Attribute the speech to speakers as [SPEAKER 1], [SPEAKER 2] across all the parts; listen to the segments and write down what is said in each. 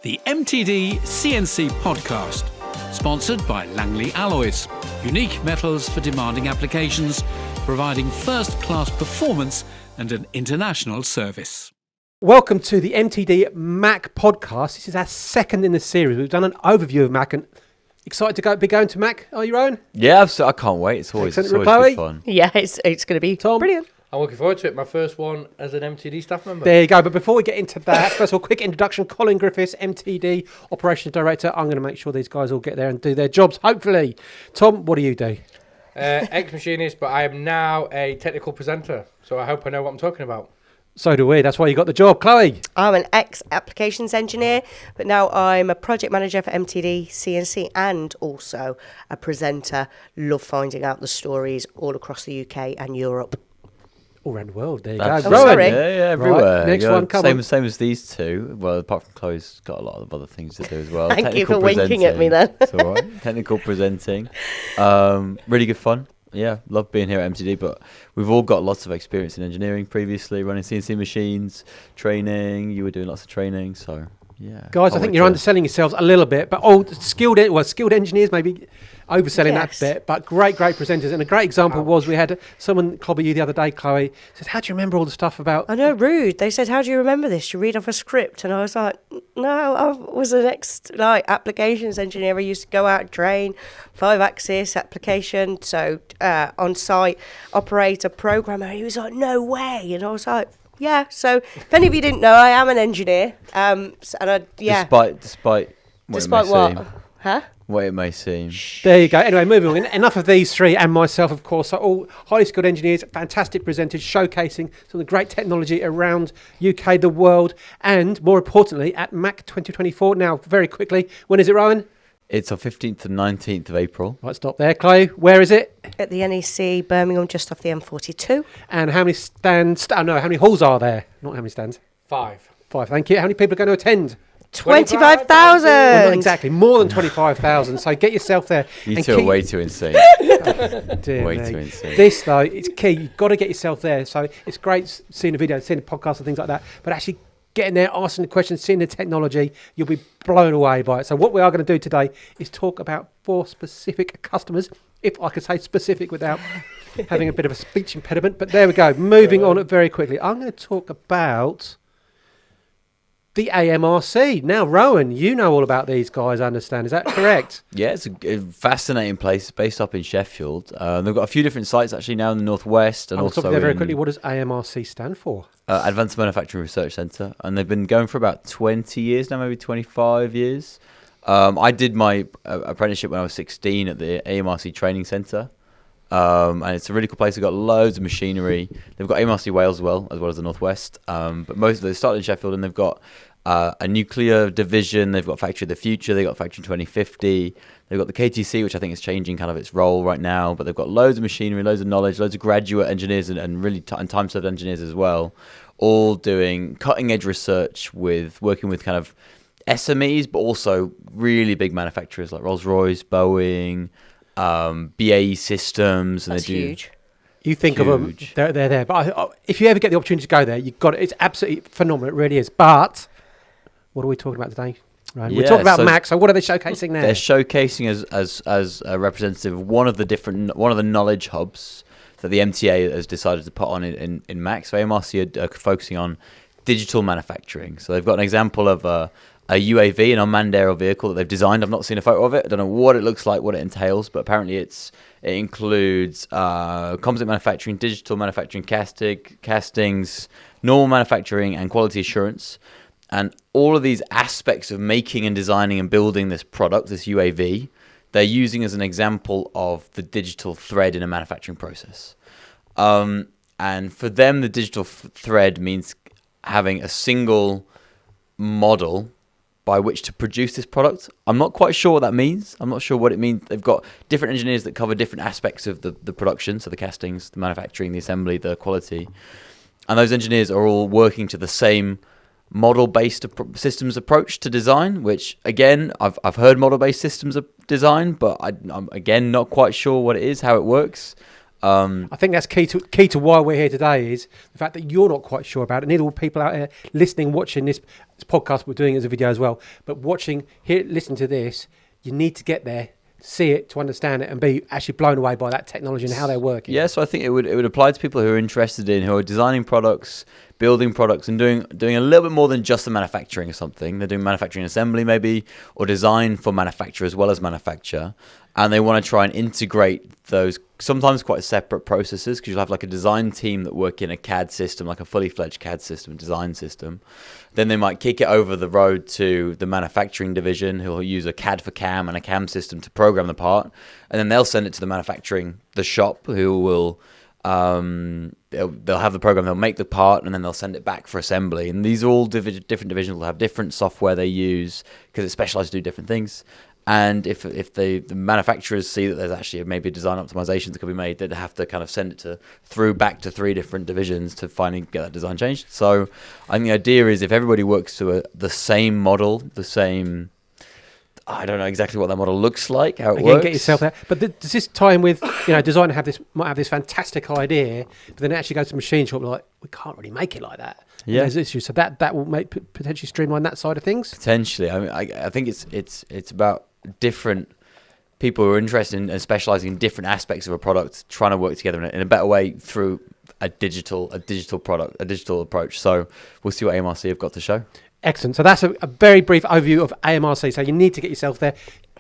[SPEAKER 1] The MTD CNC podcast, sponsored by Langley Alloys, unique metals for demanding applications, providing first-class performance and an international service.
[SPEAKER 2] Welcome to the MTD MACH podcast. This is our second in the series. We've done an overview of MACH and excited to be going to MACH. Are you, Rowan?
[SPEAKER 3] Yeah, I can't wait. It's always good fun.
[SPEAKER 4] Yeah, it's going to be
[SPEAKER 2] Tom?
[SPEAKER 4] Brilliant.
[SPEAKER 5] I'm looking forward to it. My first one as an MTD staff member.
[SPEAKER 2] There you go. But before we get into that, first of all, quick introduction. Colin Griffiths, MTD Operations Director. I'm going to make sure these guys all get there and do their jobs, hopefully. Tom, what do you do?
[SPEAKER 5] Ex-machinist, but I am now a technical presenter. So I hope I know what I'm talking about.
[SPEAKER 2] So do we. That's why you got the job. Chloe?
[SPEAKER 4] I'm an ex-applications engineer, but now I'm a project manager for MTD CNC and also a presenter. Love finding out the stories all across the UK and Europe.
[SPEAKER 2] All around the world. There you
[SPEAKER 3] That's
[SPEAKER 2] go.
[SPEAKER 4] Oh,
[SPEAKER 2] Rowan?
[SPEAKER 4] sorry.
[SPEAKER 3] Yeah, everywhere.
[SPEAKER 2] Right, next one, come on.
[SPEAKER 3] Same as these two. Well, apart from Chloe's got a lot of other things to do as well.
[SPEAKER 4] Thank you
[SPEAKER 3] Technical
[SPEAKER 4] for winking at me then.
[SPEAKER 3] It's all right. Technical presenting. Really good fun. Yeah, love being here at MTD, but we've all got lots of experience in engineering previously, running CNC machines, training. You were doing lots of training, so yeah.
[SPEAKER 2] Guys, I think you're underselling yourselves a little bit, but skilled engineers maybe overselling
[SPEAKER 4] Yes.
[SPEAKER 2] that bit, but great presenters. And a great example was we had someone clobber you the other day, Chloe, said, how do you remember all the stuff about...
[SPEAKER 4] I know, rude. They said, how do you remember this? You read off a script. And I was like, no, I was an applications engineer. I used to go out and train 5-axis application. So on-site operator, programmer. He was like, no way. And I was like... Yeah, so if any of you didn't know, I am an engineer.
[SPEAKER 3] Despite
[SPEAKER 4] what? Huh?
[SPEAKER 3] what it may seem.
[SPEAKER 2] There you go. Anyway, moving on. Enough of these three and myself, of course. So all highly skilled engineers, fantastic presenters, showcasing some of the great technology around UK, the world, and more importantly, at MACH 2024. Now, very quickly, when is it, Rowan?
[SPEAKER 3] It's on 15th and 19th of April.
[SPEAKER 2] Right, stop there. Chloe, where is it?
[SPEAKER 4] At the NEC Birmingham, just off the M42.
[SPEAKER 2] And how many stands? How many halls are there? Not how many stands.
[SPEAKER 5] 5.
[SPEAKER 2] 5, thank you. How many people are going to attend?
[SPEAKER 4] 25,000.
[SPEAKER 2] Well, not exactly, more than 25,000. So get yourself there.
[SPEAKER 3] You two are way too insane.
[SPEAKER 2] Dear
[SPEAKER 3] Way
[SPEAKER 2] me.
[SPEAKER 3] too insane.
[SPEAKER 2] This, though, it's key. You've got to get yourself there. So it's great seeing the video, seeing the podcast and things like that, but actually getting there, asking the questions, seeing the technology, you'll be blown away by it. So what we are going to do today is talk about 4 specific customers, if I could say specific without having a bit of a speech impediment. But there we go. Moving on very quickly. I'm going to talk about the AMRC. Now, Rowan, you know all about these guys, I understand. Is that correct?
[SPEAKER 3] Yeah, it's a fascinating place based up in Sheffield. They've got a few different sites actually now in the northwest and
[SPEAKER 2] I'll
[SPEAKER 3] also
[SPEAKER 2] stop there very quickly. What does AMRC stand for?
[SPEAKER 3] Advanced Manufacturing Research Centre, and they've been going for about 20 years now, maybe 25 years. I did my apprenticeship when I was 16 at the AMRC Training Centre, and it's a really cool place. They've got loads of machinery. They've got AMRC Wales as well as the northwest, but most of them started in Sheffield, and they've got a nuclear division. They've got Factory of the Future. They've got Factory 2050. They've got the KTC, which I think is changing kind of its role right now. But they've got loads of machinery, loads of knowledge, loads of graduate engineers and really time-served engineers as well, all doing cutting-edge research working with kind of SMEs, but also really big manufacturers like Rolls-Royce, Boeing, BAE Systems. And
[SPEAKER 4] That's huge.
[SPEAKER 2] You think of them, they're there. But if you ever get the opportunity to go there, you've got it. It's absolutely phenomenal. It really is. But what are we talking about today? Right. We're talking about MACH. So what are they showcasing there?
[SPEAKER 3] They're showcasing as a representative of one of the knowledge hubs that the MTA has decided to put on in MACH. So AMRC are focusing on digital manufacturing. So they've got an example of a UAV, an unmanned aerial vehicle that they've designed. I've not seen a photo of it. I don't know what it looks like, what it entails, but apparently it includes composite manufacturing, digital manufacturing, castings, normal manufacturing, and quality assurance. And all of these aspects of making and designing and building this product, this UAV, they're using as an example of the digital thread in a manufacturing process. And for them, the digital thread means having a single model by which to produce this product. I'm not quite sure what that means. I'm not sure what it means. They've got different engineers that cover different aspects of the production, so the castings, the manufacturing, the assembly, the quality. And those engineers are all working to the same model-based systems approach to design, which, again, I've heard model-based systems of design, but I'm, again, not quite sure what it is, how it works.
[SPEAKER 2] I think that's key to why we're here today is the fact that you're not quite sure about it. Neither will people out here listening, watching this. this podcast, we're doing it as a video as well. But listen to this, you need to get there, see it, to understand it, and be actually blown away by that technology and how they're working.
[SPEAKER 3] Yeah, so I think it would apply to people who are interested in, who are designing products, building products, and doing a little bit more than just the manufacturing of something. They're doing manufacturing assembly maybe, or design for manufacture as well as manufacture, and they want to try and integrate those sometimes quite separate processes, because you'll have like a design team that work in a CAD system, like a fully fledged CAD system, design system. Then they might kick it over the road to the manufacturing division, who will use a CAD for CAM and a CAM system to program the part, and then they'll send it to the shop, who will they'll have the program, they'll make the part, and then they'll send it back for assembly. And these are all different divisions will have different software they use, because it's specialized to do different things. And if the manufacturers see that there's actually maybe design optimizations that could be made, they'd have to kind of send it back to 3 different divisions to finally get that design changed. So I think the idea is, if everybody works to the same model, I don't know exactly what that model looks like, how it works.
[SPEAKER 2] Get yourself there. But does this tie in with, designer might have this fantastic idea, but then it actually goes to a machine shop, like, we can't really make it like that.
[SPEAKER 3] Yeah.
[SPEAKER 2] There's issues. So that will potentially streamline that side of things?
[SPEAKER 3] Potentially. I mean, I think it's about different people who are interested in and specializing in different aspects of a product, trying to work together in a better way through a digital product, a digital approach. So we'll see what AMRC have got to show.
[SPEAKER 2] Excellent. So that's a very brief overview of AMRC. So you need to get yourself there.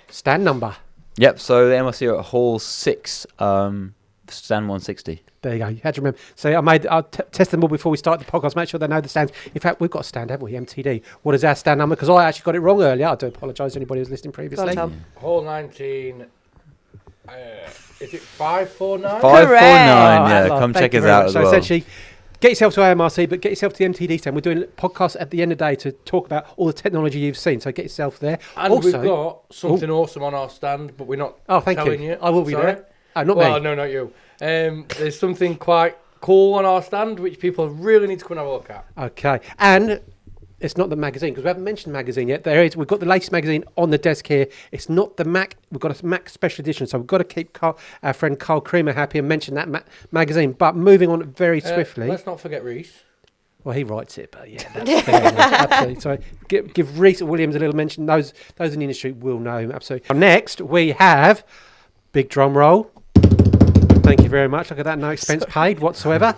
[SPEAKER 2] Stand number.
[SPEAKER 3] Yep. So the AMRC are at Hall 6, stand 160.
[SPEAKER 2] There you go. You had to remember. So I'll test them all before we start the podcast. Make sure they know the stands. In fact, we've got a stand, haven't we? MTD. What is our stand number? Because I actually got it wrong earlier. I do apologise to anybody who's listening previously.
[SPEAKER 5] Hall 19. Is it 549?
[SPEAKER 3] 549.
[SPEAKER 2] Oh,
[SPEAKER 3] Yeah,
[SPEAKER 2] hello.
[SPEAKER 3] come
[SPEAKER 2] Thank
[SPEAKER 3] check
[SPEAKER 2] you
[SPEAKER 3] us
[SPEAKER 2] very
[SPEAKER 3] out
[SPEAKER 2] much.
[SPEAKER 3] as
[SPEAKER 2] So
[SPEAKER 3] well.
[SPEAKER 2] essentially, get yourself to AMRC, but get yourself to the MTD stand. We're doing podcasts at the end of the day to talk about all the technology you've seen. So get yourself there.
[SPEAKER 5] And
[SPEAKER 2] also,
[SPEAKER 5] we've got something awesome on our stand, but we're not
[SPEAKER 2] thank
[SPEAKER 5] telling
[SPEAKER 2] you.
[SPEAKER 5] you.
[SPEAKER 2] I will be
[SPEAKER 5] Sorry.
[SPEAKER 2] there. Oh, not
[SPEAKER 5] Well,
[SPEAKER 2] me.
[SPEAKER 5] no, not you. There's something quite cool on our stand, which people really need to come and have a look at.
[SPEAKER 2] Okay. And it's not the magazine, because we haven't mentioned the magazine yet. We've got the latest magazine on the desk here. It's not the Mac. We've got a Mac special edition. So we've got to keep our friend Carl Creamer happy and mention that magazine. But moving on very swiftly.
[SPEAKER 5] Let's not forget Reese.
[SPEAKER 2] Well, he writes it, but yeah, that's fair enough, absolutely. So give Reese Williams a little mention. Those in the industry will know him, absolutely. Next, we have, big drum roll. Thank you very much. Look at that, no expense paid whatsoever.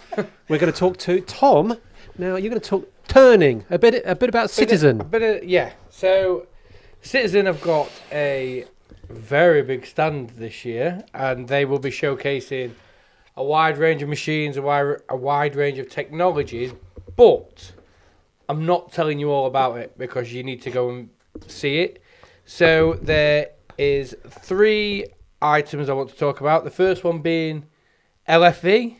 [SPEAKER 2] We're going to talk to Tom. Now, you're going to talk turning, a bit about Citizen.
[SPEAKER 5] Yeah. So, Citizen have got a very big stand this year, and they will be showcasing a wide range of machines, a wide range of technologies. But I'm not telling you all about it, because you need to go and see it. So there is 3 items I want to talk about. The first one being LFV.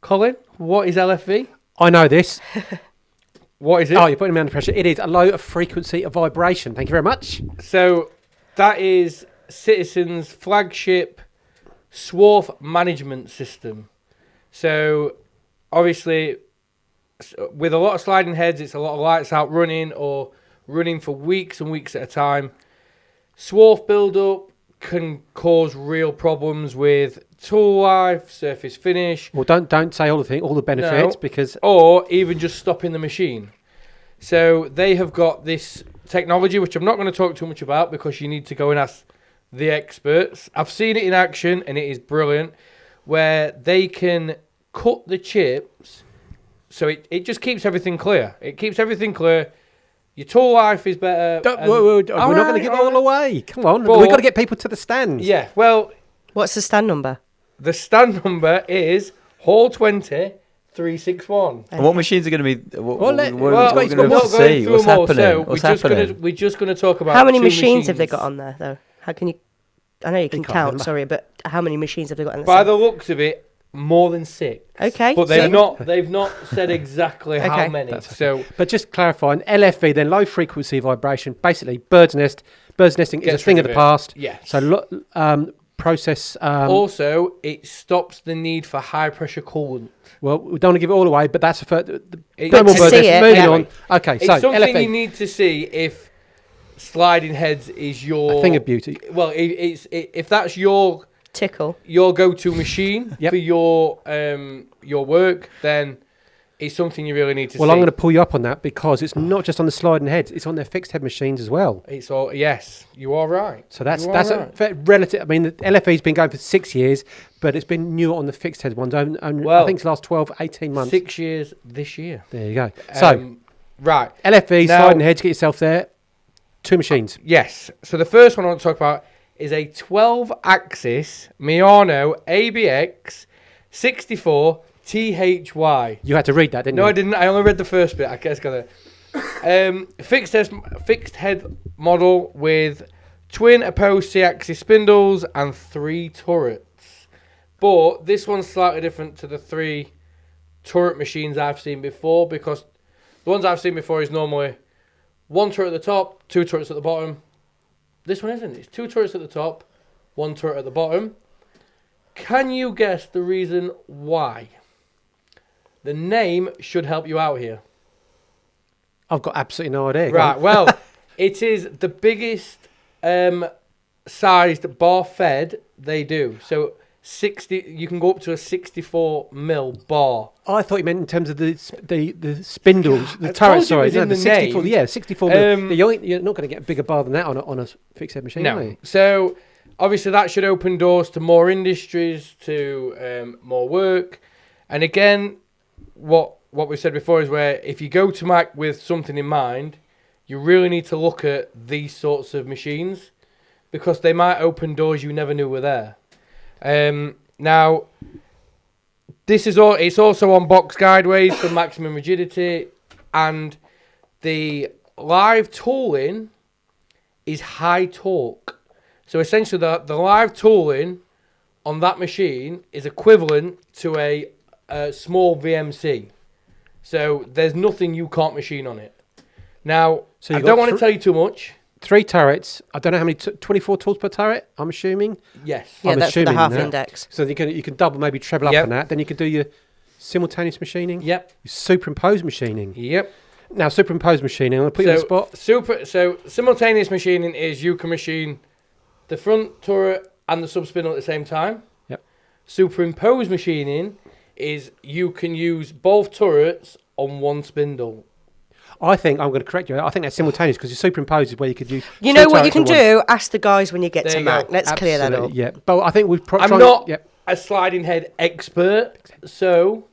[SPEAKER 5] Colin, what is LFV?
[SPEAKER 2] I know this.
[SPEAKER 5] What is it?
[SPEAKER 2] Oh, you're putting me under pressure. It is a low frequency of vibration. Thank you very much.
[SPEAKER 5] So that is Citizen's flagship swarf management system. So obviously, with a lot of sliding heads, it's a lot of lights out running or running for weeks and weeks at a time. Swarf build-up can cause real problems with tool life, surface finish.
[SPEAKER 2] Well, don't say all the benefits, because
[SPEAKER 5] or even just stopping the machine. So they have got this technology, which I'm not going to talk too much about, because you need to go and ask the experts. I've seen it in action, and it is brilliant, where they can cut the chips, so it just keeps everything clear. It keeps everything clear. Your tool life is better.
[SPEAKER 2] we're not going to give it all away. Come on,
[SPEAKER 5] But-
[SPEAKER 2] we've got to get people to the stand.
[SPEAKER 5] Yeah, well,
[SPEAKER 4] What's the stand number?
[SPEAKER 5] the stand number is Hall 20 361.
[SPEAKER 3] And what machines are going to be? What
[SPEAKER 2] let-
[SPEAKER 3] are
[SPEAKER 2] well,
[SPEAKER 3] we
[SPEAKER 2] he's
[SPEAKER 3] going
[SPEAKER 2] got
[SPEAKER 3] to
[SPEAKER 2] more
[SPEAKER 3] see? What's happening? What's happening?
[SPEAKER 5] We're just going to talk about
[SPEAKER 4] How many
[SPEAKER 5] 2
[SPEAKER 4] machines have they
[SPEAKER 5] machines.
[SPEAKER 4] got on there, though? How can you... I know you can
[SPEAKER 2] can't
[SPEAKER 4] count,
[SPEAKER 2] remember.
[SPEAKER 4] sorry, but how many machines have they got on the
[SPEAKER 5] By
[SPEAKER 4] stand?
[SPEAKER 5] the looks of it, more than 6.
[SPEAKER 4] Okay.
[SPEAKER 5] But
[SPEAKER 4] so-
[SPEAKER 5] they've not said exactly how
[SPEAKER 4] Okay.
[SPEAKER 5] many.
[SPEAKER 2] That's okay.
[SPEAKER 5] So
[SPEAKER 2] But just clarifying, LFV, then low frequency vibration, basically birds nesting is a
[SPEAKER 5] Gets
[SPEAKER 2] thing
[SPEAKER 5] rid
[SPEAKER 2] of the
[SPEAKER 5] of it.
[SPEAKER 2] past.
[SPEAKER 5] yes.
[SPEAKER 2] So process.
[SPEAKER 5] Also, it stops the need for high pressure coolant.
[SPEAKER 2] Well, we don't want to give it all away, but that's no more
[SPEAKER 5] It's
[SPEAKER 2] birds
[SPEAKER 4] to see
[SPEAKER 2] nesting.
[SPEAKER 4] it,
[SPEAKER 2] Moving
[SPEAKER 4] yeah.
[SPEAKER 2] on. Okay,
[SPEAKER 5] It's
[SPEAKER 2] so
[SPEAKER 5] something
[SPEAKER 2] LFV,
[SPEAKER 5] you need to see if sliding heads is your
[SPEAKER 2] a thing of beauty.
[SPEAKER 5] Well, if that's your
[SPEAKER 4] Tickle.
[SPEAKER 5] go-to machine
[SPEAKER 2] Yep.
[SPEAKER 5] for your work, then is something you really need to see.
[SPEAKER 2] Well, I'm going to pull you up on that because it's not just on the sliding heads; it's on their fixed head machines as well.
[SPEAKER 5] It's all yes, you are right.
[SPEAKER 2] So that's
[SPEAKER 5] right.
[SPEAKER 2] a relative. I mean, the LFE's been going for 6 years, but it's been new on the fixed head ones. And
[SPEAKER 5] Well,
[SPEAKER 2] I think it's the last 12, 18 months.
[SPEAKER 5] 6 years this year.
[SPEAKER 2] There you go. So
[SPEAKER 5] Right.
[SPEAKER 2] LFE
[SPEAKER 5] Now-
[SPEAKER 2] sliding heads, get yourself there. 2 machines.
[SPEAKER 5] Yes. So the first one I want to talk about is a 12-axis Miano ABX 64 THY.
[SPEAKER 2] You had to read that, didn't
[SPEAKER 5] No,
[SPEAKER 2] you?
[SPEAKER 5] I didn't. I only read the first bit. I guess got it. Fixed head model with twin opposed C-axis spindles and 3 turrets. But this one's slightly different to the 3 turret machines I've seen before, because the ones I've seen before is normally 1 turret at the top, 2 turrets at the bottom. This one isn't. It's 2 turrets at the top, 1 turret at the bottom. Can you guess the reason why? The name should help you out here.
[SPEAKER 2] I've got absolutely no idea.
[SPEAKER 5] Right, well, it is the biggest sized bar fed they do. So 60, you can go up to a 64 mil bar.
[SPEAKER 2] I thought you meant in terms of the spindles, the
[SPEAKER 5] I
[SPEAKER 2] turret.
[SPEAKER 5] told you
[SPEAKER 2] Sorry,
[SPEAKER 5] it was
[SPEAKER 2] no,
[SPEAKER 5] in
[SPEAKER 2] the
[SPEAKER 5] the
[SPEAKER 2] 64.
[SPEAKER 5] name.
[SPEAKER 2] Yeah, 64. You're not going to get a bigger bar than that on a fixed head machine. Are
[SPEAKER 5] No.
[SPEAKER 2] you?
[SPEAKER 5] So obviously that should open doors to more industries, to more work. And again, what we said before is where if you go to Mac with something in mind, you really need to look at these sorts of machines because they might open doors you never knew were there. Now, this is all. It's also on box guideways for maximum rigidity, and the live tooling is high torque. So essentially, the live tooling on that machine is equivalent to a small VMC. So there's nothing you can't machine on it. Now,
[SPEAKER 2] So
[SPEAKER 5] I
[SPEAKER 2] you've
[SPEAKER 5] don't
[SPEAKER 2] got
[SPEAKER 5] want to tell you too much.
[SPEAKER 2] 3 turrets. I don't know how many. 24 tools per turret. I'm assuming.
[SPEAKER 5] Yes.
[SPEAKER 4] Yeah,
[SPEAKER 2] I'm
[SPEAKER 4] that's for the
[SPEAKER 2] assuming
[SPEAKER 4] half
[SPEAKER 2] that.
[SPEAKER 4] index.
[SPEAKER 2] So you can double, maybe treble up
[SPEAKER 5] Yep.
[SPEAKER 2] on that. Then you can do your simultaneous machining.
[SPEAKER 5] Yep.
[SPEAKER 2] Your superimposed machining.
[SPEAKER 5] Yep.
[SPEAKER 2] Now superimposed machining. I'm gonna put you on the spot.
[SPEAKER 5] So simultaneous machining is you can machine the front turret and the subspindle at the same time.
[SPEAKER 2] Yep.
[SPEAKER 5] Superimposed machining is you can use both turrets on one spindle.
[SPEAKER 2] I think I'm going to correct you. I think that's simultaneous because your superimposed is where you could use.
[SPEAKER 4] You
[SPEAKER 2] 2
[SPEAKER 4] know what you
[SPEAKER 2] turrets on
[SPEAKER 4] can
[SPEAKER 2] one.
[SPEAKER 4] do? Ask the guys when you get
[SPEAKER 5] There
[SPEAKER 4] to
[SPEAKER 5] you go.
[SPEAKER 4] Mac. Let's clear that up.
[SPEAKER 2] Absolutely, yeah. But I think we've.
[SPEAKER 5] I'm not a sliding head expert, so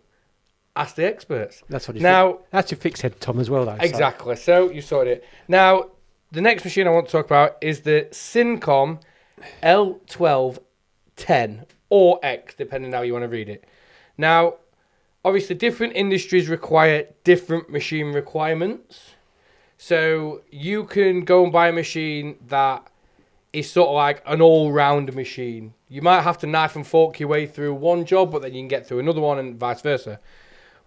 [SPEAKER 5] ask the experts.
[SPEAKER 2] That's what you
[SPEAKER 5] Now,
[SPEAKER 2] that's your fixed head, Tom, as well, though. so-
[SPEAKER 5] exactly. So you sorted it. Now, the next machine I want to talk about is the Syncom L1210 or X, depending how you want to read it. Now, obviously, different industries require different machine requirements. So you can go and buy a machine that is sort of like an all-round machine. You might have to knife and fork your way through one job, but then you can get through another one and vice versa.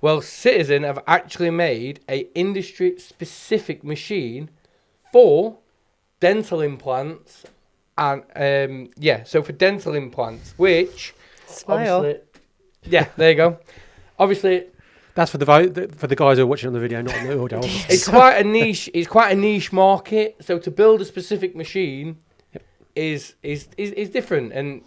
[SPEAKER 5] Well, Citizen have actually made a industry-specific machine for dental implants, and so for dental implants, which
[SPEAKER 4] Smile.
[SPEAKER 5] obviously, yeah, there you go. Obviously,
[SPEAKER 2] That's for the guys who are watching on the video, not on the audio.
[SPEAKER 5] it's quite a niche. It's quite a niche market. So to build a specific machine is different, and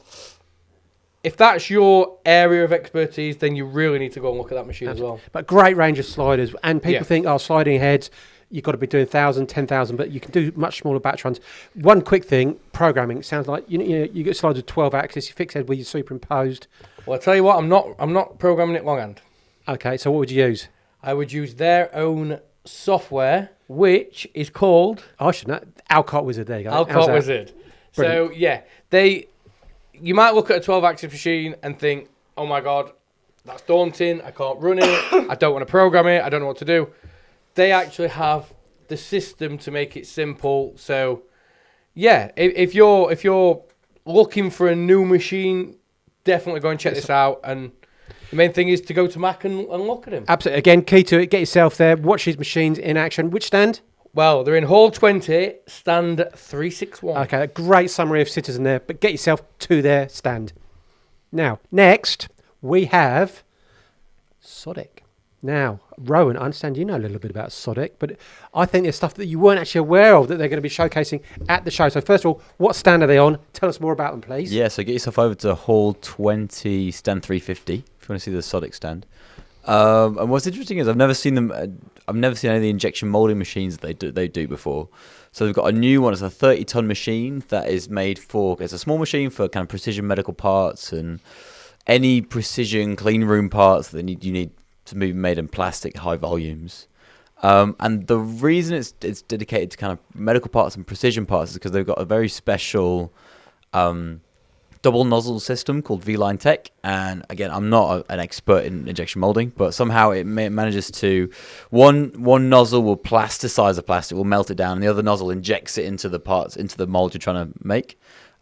[SPEAKER 5] if that's your area of expertise, then you really need to go and look at that machine as well.
[SPEAKER 2] But great range of sliders, and people
[SPEAKER 5] Yeah.
[SPEAKER 2] think, oh, sliding heads, you've got to be doing 1,000, 10,000, but you can do much smaller batch runs. One quick thing, programming. It sounds like you get sliders with 12 axis, you fix head with your superimposed.
[SPEAKER 5] Well, I tell you what, I'm not programming it longhand.
[SPEAKER 2] Okay, so what would you use?
[SPEAKER 5] I would use their own software, which is called
[SPEAKER 2] I should know. Alcott Wizard, there you go. How's
[SPEAKER 5] Alcott
[SPEAKER 2] that?
[SPEAKER 5] Wizard.
[SPEAKER 2] Brilliant.
[SPEAKER 5] So yeah, you might look at a 12-axis machine and think, oh my god, that's daunting. I can't run it. I don't want to program it. I don't know what to do. They actually have the system to make it simple. So yeah, if you're looking for a new machine, definitely go and check this out. And the main thing is to go to Mac and look at him.
[SPEAKER 2] Absolutely. Again, key to it, get yourself there, watch these machines in action. Which stand?
[SPEAKER 5] Well, they're in Hall 20, stand 361.
[SPEAKER 2] Okay, a great summary of Citizen there, but get yourself to their stand. Now, next, we have Sodic. Now, Rowan, I understand you know a little bit about Sodic, but I think there's stuff that you weren't actually aware of that they're going to be showcasing at the show. So first of all, what stand are they on? Tell us more about them, please.
[SPEAKER 3] Yeah, so get yourself over to Hall 20, stand 350, if you want to see the Sodic stand. And what's interesting is I've never seen them. I've never seen any of the injection molding machines that they do before. So they've got a new one. It's a 30-ton machine that is made for. It's a small machine for kind of precision medical parts and any precision clean room parts that you need to be made in plastic, high volumes. And the reason it's dedicated to kind of medical parts and precision parts is because they've got a very special double nozzle system called V-Line Tech. And again, I'm not an expert in injection molding, but somehow it manages to one nozzle will plasticize the plastic, will melt it down, and the other nozzle injects it into the parts, into the mold you're trying to make.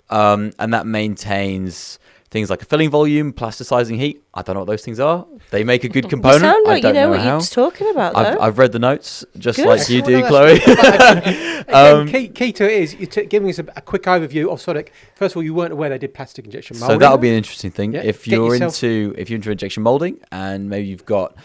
[SPEAKER 3] And that maintains things like a filling volume, plasticizing heat. I don't know what those things are. They make a good component.
[SPEAKER 4] You sound like
[SPEAKER 3] I don't
[SPEAKER 4] you know what
[SPEAKER 3] how.
[SPEAKER 4] you're talking about, though.
[SPEAKER 3] I've read the notes, just
[SPEAKER 4] Good.
[SPEAKER 3] like you do,
[SPEAKER 2] Well,
[SPEAKER 3] Chloe.
[SPEAKER 2] Again, key to it is you're giving us a quick overview of Sodic. First of all, you weren't aware they did plastic injection molding.
[SPEAKER 3] So that'll be an interesting thing.
[SPEAKER 2] Yeah,
[SPEAKER 3] If
[SPEAKER 2] get
[SPEAKER 3] you're
[SPEAKER 2] yourself-
[SPEAKER 3] into injection molding, and maybe you've got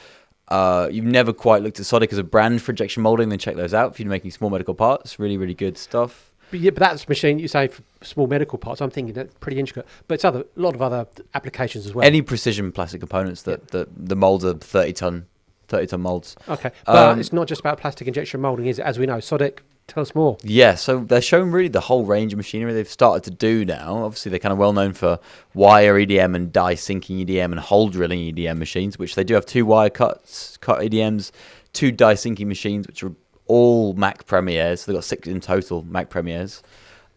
[SPEAKER 3] you've never quite looked at Sodic as a brand for injection molding, then check those out. If you're making small medical parts, really, really good stuff.
[SPEAKER 2] But that's a machine you say for small medical parts. I'm thinking that's pretty intricate, but it's a lot of other applications as well.
[SPEAKER 3] Any precision plastic components that the molds are 30-ton molds.
[SPEAKER 2] Okay, but
[SPEAKER 3] Um,
[SPEAKER 2] it's not just about plastic injection molding, is it? As we know, Sodic, tell us more.
[SPEAKER 3] Yeah, so they're showing really the whole range of machinery they've started to do now. Obviously, they're kind of well known for wire EDM and die sinking EDM and hole drilling EDM machines, which they do have 2 wire cut EDMs, 2 die sinking machines, which are all Mac Premieres. So they've got 6 in total Mac Premieres.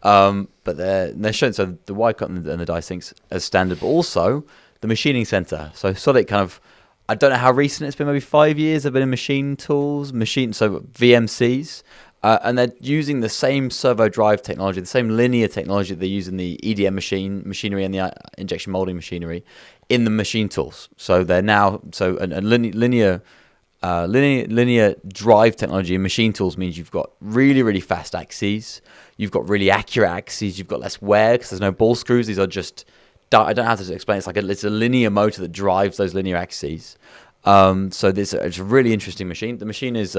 [SPEAKER 3] But they're showing so the wire cut and the die sinks as standard, but also the machining center. So Sodic kind of, I don't know how recent it's been, maybe 5 years they've been in machine tools, so VMCs. And they're using the same servo drive technology, the same linear technology they use in the EDM machinery and the injection molding machinery in the machine tools. So they're now linear drive technology in machine tools means you've got really, really fast axes, you've got really accurate axes, you've got less wear because there's no ball screws. These are just, I don't know how to explain. It's a linear motor that drives those linear axes. So it's a really interesting machine. The machine is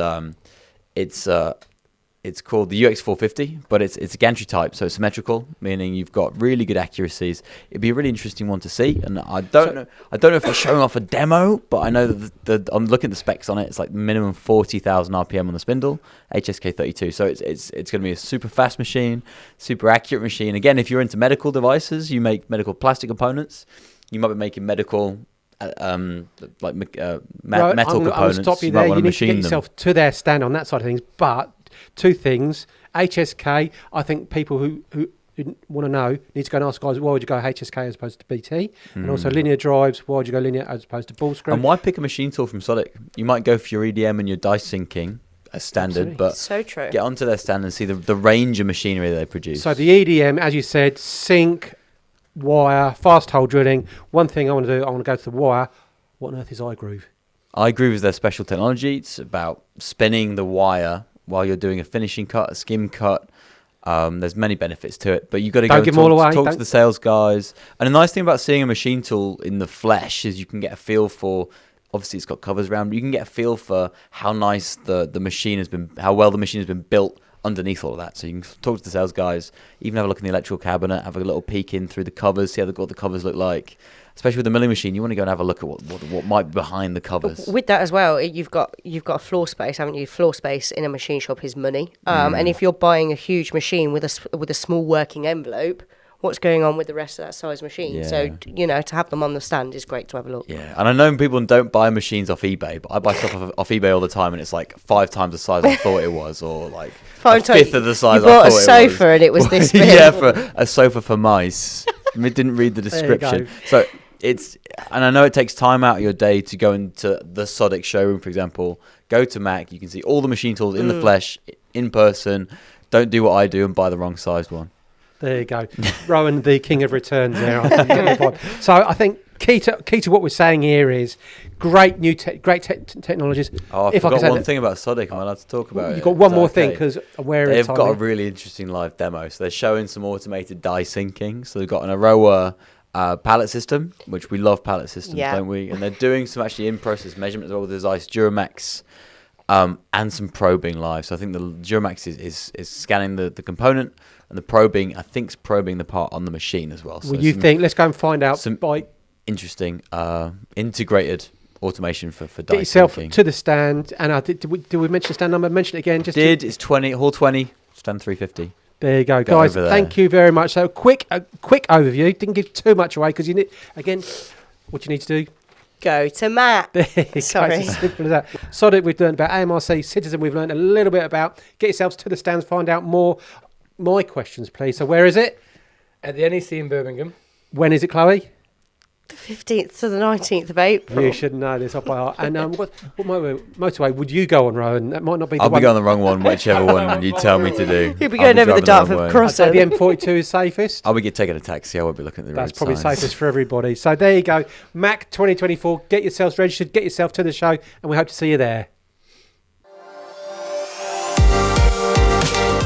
[SPEAKER 3] it's called the UX450, but it's a gantry type, so it's symmetrical, meaning you've got really good accuracies. It'd be a really interesting one to see, and I don't know if they're showing off a demo, but I know that I'm looking at the specs on it. It's like minimum 40,000 RPM on the spindle, HSK 32. So it's going to be a super fast machine, super accurate machine. Again, if you're into medical devices, you make medical plastic components. You might be making medical metal
[SPEAKER 2] I'm
[SPEAKER 3] components.
[SPEAKER 2] going to stop you there. You need to get yourself to their stand on that side of things. But 2 things. HSK, I think people who want to know need to go and ask guys, why would you go HSK as opposed to BT? And also linear drives, why would you go linear as opposed to ball screw?
[SPEAKER 3] And why pick a machine tool from Sodic? You might go for your EDM and your die sinking as standard,
[SPEAKER 2] Absolutely.
[SPEAKER 3] but
[SPEAKER 4] So true.
[SPEAKER 3] get onto their stand and see the range of machinery they produce.
[SPEAKER 2] So the EDM, as you said, sink, wire, fast hole drilling. One thing I want to do, I want to go to the wire. What on earth is iGroove?
[SPEAKER 3] iGroove is their special technology. It's about spinning the wire while you're doing a finishing cut, a skim cut. There's many benefits to it, but you've got to
[SPEAKER 2] Don't
[SPEAKER 3] go
[SPEAKER 2] give them all away.
[SPEAKER 3] talk to the sales guys. And the nice thing about seeing a machine tool in the flesh is you can get a feel for, obviously it's got covers around, but you can get a feel for how nice the machine has been, how well the machine has been built underneath all of that. So you can talk to the sales guys, even have a look in the electrical cabinet, have a little peek in through the covers, see what the covers look like. Especially with the milling machine, you want to go and have a look at what might be behind the covers.
[SPEAKER 4] With that as well, you've got a floor space, haven't you? Floor space in a machine shop is money. And if you're buying a huge machine with a small working envelope, what's going on with the rest of that size machine?
[SPEAKER 3] Yeah.
[SPEAKER 4] So, to have them on the stand is great to have a look.
[SPEAKER 3] Yeah, and I know people don't buy machines off eBay, but I buy stuff off eBay all the time, and it's like 5 times the size I thought it was, or like a fifth of the size I
[SPEAKER 4] You
[SPEAKER 3] thought
[SPEAKER 4] bought
[SPEAKER 3] it
[SPEAKER 4] a
[SPEAKER 3] was.
[SPEAKER 4] sofa and it was this big.
[SPEAKER 3] Yeah, for a sofa for mice. I didn't read the
[SPEAKER 2] There you go.
[SPEAKER 3] description. So and I know it takes time out of your day to go into the Sodic showroom, for example. Go to Mac, you can see all the machine tools in the flesh, in person. Don't do what I do and buy the wrong sized one.
[SPEAKER 2] There you go. Rowan, the king of returns there. I think. So I think key to what we're saying here is great new technologies.
[SPEAKER 3] Oh, I
[SPEAKER 2] If I could
[SPEAKER 3] forgot
[SPEAKER 2] say
[SPEAKER 3] one
[SPEAKER 2] that-
[SPEAKER 3] thing about Sodic. I'm allowed to talk about it.
[SPEAKER 2] You've got one
[SPEAKER 3] Is that
[SPEAKER 2] more thing
[SPEAKER 3] okay?
[SPEAKER 2] because we're in
[SPEAKER 3] They've
[SPEAKER 2] time.
[SPEAKER 3] got a really interesting live demo. So they're showing some automated die sinking. So they've got an Aroa pallet system, which we love pallet systems,
[SPEAKER 4] Yeah.
[SPEAKER 3] don't we? And they're doing some actually in-process measurements as well with the Zeiss Duramax and some probing live. So I think the Duramax is scanning the component, and the probing, I think, is probing the part on the machine as well. So
[SPEAKER 2] Well, you think? Let's go and find out.
[SPEAKER 3] some-
[SPEAKER 2] By
[SPEAKER 3] interesting integrated automation for
[SPEAKER 2] Get
[SPEAKER 3] die
[SPEAKER 2] yourself
[SPEAKER 3] sinking.
[SPEAKER 2] to the stand. And did we mention the stand number? Mention it again.
[SPEAKER 3] It's 20, hall 20, stand 350.
[SPEAKER 2] There you go,
[SPEAKER 3] Go
[SPEAKER 2] guys.
[SPEAKER 3] over there.
[SPEAKER 2] Thank you very much. So, quick overview. Didn't give too much away because you need, again, what you need to do.
[SPEAKER 4] Go to Matt.
[SPEAKER 2] There you go.
[SPEAKER 4] Sorry.
[SPEAKER 2] It's as simple as that. Solid, we've learned about AMRC, Citizen, we've learned a little bit about. Get yourselves to the stands, find out more. My questions, please. So, where is it?
[SPEAKER 5] At the NEC in Birmingham.
[SPEAKER 2] When is it, Chloe?
[SPEAKER 4] The 15th to the 19th of April.
[SPEAKER 2] You should know this off by heart. And what motorway would you go on, Rowan? That might not be the
[SPEAKER 3] I'll
[SPEAKER 2] one.
[SPEAKER 3] be going the wrong one, whichever one you tell me to do.
[SPEAKER 4] You'll be
[SPEAKER 3] I'll
[SPEAKER 4] going over the
[SPEAKER 3] driving wrong
[SPEAKER 4] Dartford
[SPEAKER 3] way.
[SPEAKER 4] crossing.
[SPEAKER 2] So the M42 is safest.
[SPEAKER 3] I'll be taking a taxi. I won't be looking at the
[SPEAKER 2] That's
[SPEAKER 3] road
[SPEAKER 2] probably
[SPEAKER 3] signs.
[SPEAKER 2] safest for everybody. So there you go. MACH 2024. Get yourselves registered. Get yourself to the show. And we hope to see you there.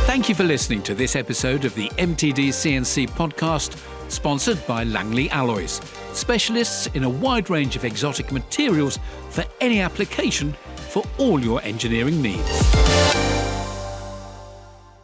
[SPEAKER 1] Thank you for listening to this episode of the MTD CNC podcast, sponsored by Langley Alloys, specialists in a wide range of exotic materials for any application for all your engineering needs.